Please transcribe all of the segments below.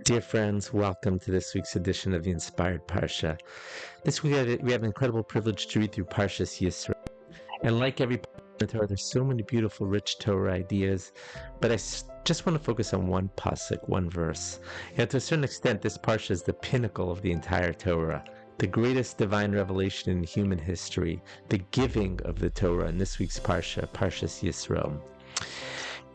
Dear friends, welcome to this week's edition of the Inspired Parsha. This week we have an incredible privilege to read through ParshasYisro. And like every part of the Torah, there's so many beautiful, rich Torah ideas, but I just want to focus on one pasuk, one verse. To a certain extent, this parsha is the pinnacle of the entire Torah, the greatest divine revelation in human history, the giving of the Torah in this week's parsha, ParshasYisro.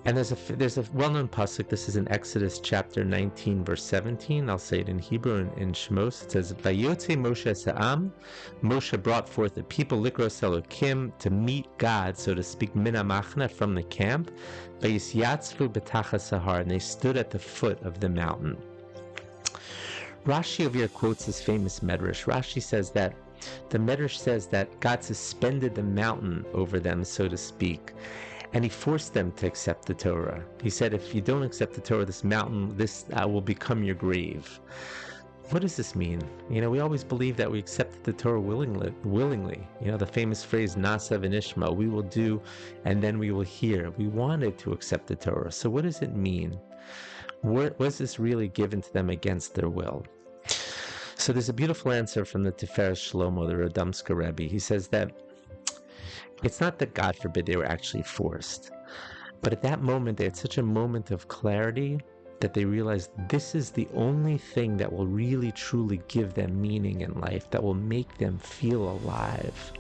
And there's a well-known pasuk. This is in Exodus chapter 19, verse 17. I'll say it in Hebrew and in Shmos. It says, "Vayotze Moshe sa'am." Moshe brought forth the people, likros Elokim, to meet God, so to speak, min hamachna, from the camp. Vayisyatzvu b'tachas hahar, and they stood at the foot of the mountain. Rashi over here quotes this famous medrash. Rashi says that the medrash says that God suspended the mountain over them, so to speak. And he forced them to accept the Torah. He said, if you don't accept the Torah, this mountain, this will become your grave. What does this mean? We always believe that we accepted the Torah willingly. The famous phrase, Nasa v'nishma, we will do, and then we will hear. We wanted to accept the Torah. So what does it mean? Was this really given to them against their will? So there's a beautiful answer from the Tiferet Shlomo, the Radomska Rebbe. He says that it's not that, God forbid, they were actually forced. But at that moment, they had such a moment of clarity that they realized this is the only thing that will really, truly give them meaning in life, that will make them feel alive,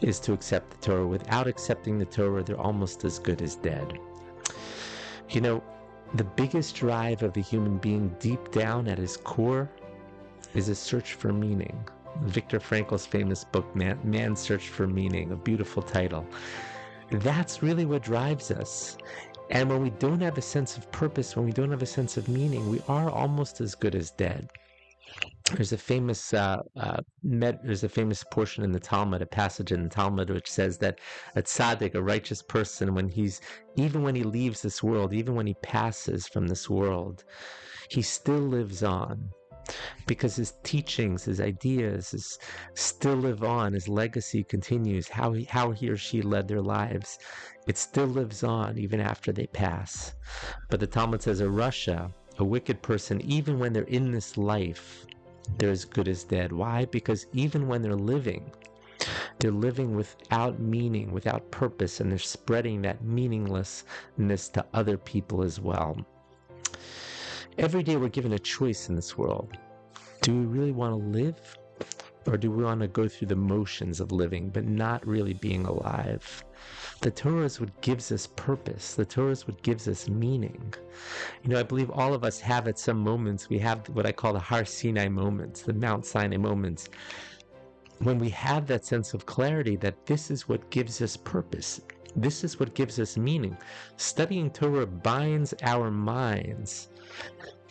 is to accept the Torah. Without accepting the Torah, they're almost as good as dead. The biggest drive of the human being deep down at his core is a search for meaning. Viktor Frankl's famous book, Man's Search for Meaning, a beautiful title. That's really what drives us. And when we don't have a sense of purpose, when we don't have a sense of meaning, we are almost as good as dead. There's a famous portion in the Talmud, a passage in the Talmud, which says that a tzaddik, a righteous person, even when he leaves this world, even when he passes from this world, he still lives on. Because his teachings, his ideas still live on. His legacy continues. How he or she led their lives, it still lives on even after they pass. But the Talmud says a rasha, a wicked person, even when they're in this life, they're as good as dead. Why? Because even when they're living without meaning, without purpose, and they're spreading that meaninglessness to other people as well. Every day we're given a choice in this world. Do we really want to live? Or do we want to go through the motions of living, but not really being alive? The Torah is what gives us purpose. The Torah is what gives us meaning. I believe all of us have at some moments, we have what I call the Har Sinai moments, the Mount Sinai moments, when we have that sense of clarity that this is what gives us purpose. This is what gives us meaning. Studying Torah binds our minds,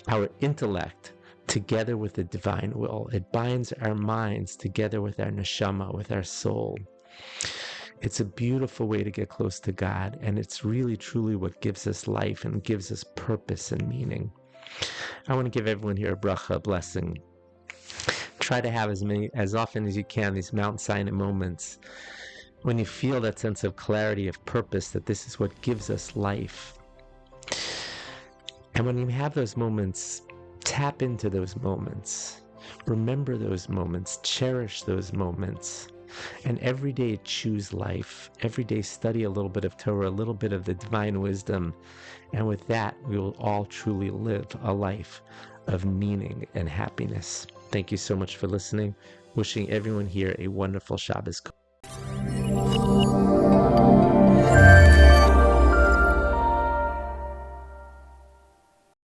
our intellect, together with the divine will. It binds our minds together with our neshama, with our soul. It's a beautiful way to get close to God, and it's really, truly what gives us life and gives us purpose and meaning. I want to give everyone here a bracha, a blessing. Try to have as often as you can, these Mount Sinai moments, when you feel that sense of clarity, of purpose, that this is what gives us life. And when you have those moments, tap into those moments. Remember those moments. Cherish those moments. And every day choose life. Every day study a little bit of Torah, a little bit of the divine wisdom. And with that, we will all truly live a life of meaning and happiness. Thank you so much for listening. Wishing everyone here a wonderful Shabbos.